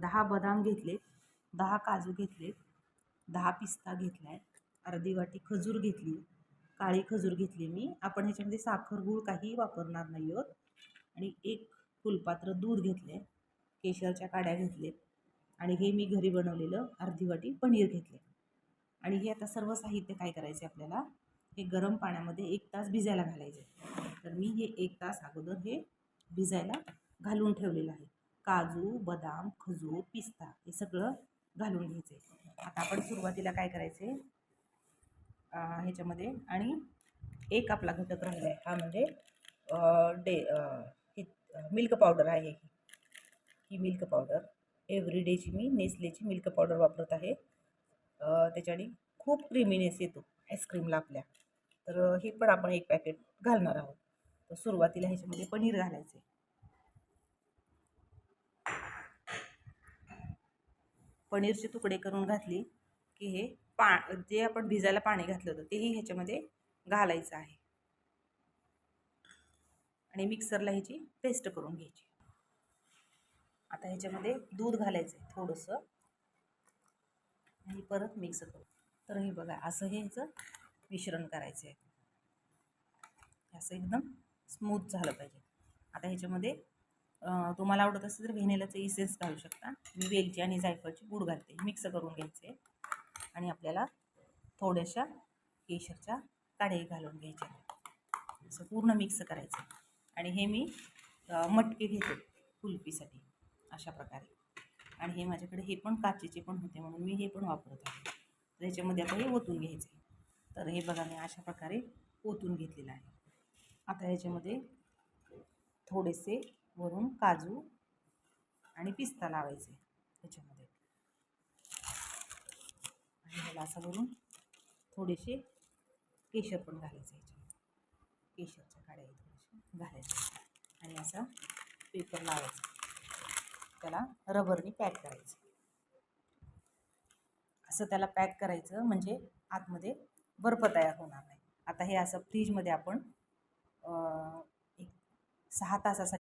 10 बदाम घेतले, 10 काजू घेतले, 10 पिस्ता घेतला आहे, अर्धी वाटी खजूर घेतली, काळी खजूर घेतली मी. आपण ह्याच्यामध्ये साखर गूळ काही वापरणार नाही आहोत. आणि एक फुलपात्र दूध घेतले, केशरच्या काड्या घेतले आणि हे मी घरी बनवलेलं अर्धी वाटी पनीर घेतले. आणि हे आता सर्व साहित्य काय करायचे आपल्याला, हे गरम पाण्यामध्ये 1 तास भिजायला घालायचे. तर मी हे 1 तास अगोदर हे भिजायला घालून ठेवलेलं आहे. काजू, बदाम, खजूर, पिस्ता हे सगळं घालून घ्यायचं आहे. आता आपण सुरुवातीला काय करायचे, ह्याच्यामध्ये आणि एक आपला घटक राहिला आहे, हा म्हणजे हे मिल्क पावडर आहे. ही मिल्क पावडर एव्हरीडेची मी नेसलेची मिल्क पावडर वापरत आहे. त्याच्याने खूप क्रीमीनेस येतो आईस्क्रीमला आपल्या. तर हे पण आपण 1 पॅकेट घालणार आहोत. तर सुरुवातीला ह्याच्यामध्ये पनीर घालायचे. पनीरचे तुकडे करून घातली की हे जे आपण भिजायला पाणी घातलं होतं तेही ह्याच्यामध्ये घालायचं आहे आणि मिक्सरला ह्याची पेस्ट करून घ्यायची. आता ह्याच्यामध्ये दूध घालायचं आहे थोडंसं आणि परत मिक्स करू. तर हे बघा असं हे ह्याचं मिश्रण करायचं आहे. असं एकदम स्मूथ झालं पाहिजे. आता ह्याच्यामध्ये तुम्हाला आवडत असेल तर व्हॅनिलाचं इसेन्स घालू शकता. मी वेलची आणि जायफळची पूड घालते. मिक्स करून घ्यायचे आणि आपल्याला थोड्याशा केशरच्या काड्याही घालून घ्यायच्या. असं पूर्ण मिक्स करायचं. आणि हे मी मटके घेते कुल्फीसाठी अशा प्रकारे. आणि हे माझ्याकडे हे पण काचेचे पण होते म्हणून मी हे पण वापरत आहे. तर ह्याच्यामध्ये आता हे ओतून घ्यायचे. तर हे बघा मी अशा प्रकारे ओतून घेतलेलं आहे. आता ह्याच्यामध्ये थोडेसे वरून काजू आणि पिस्ता लावायचे ह्याच्यामध्ये. आणि ह्याला असं वरून थोडेसे केशर पण घालायचे ह्याच्यामध्ये. केशरच्या काड्या थोडेसे घालायचे आणि असा पेपर लावायचा. त्याला रबरनी पॅक करायचं. असं त्याला पॅक करायचं म्हणजे आतमध्ये बर्फ तयार होणार नाही. आता हे असं फ्रीजमध्ये आपण एक 6 तासासाठी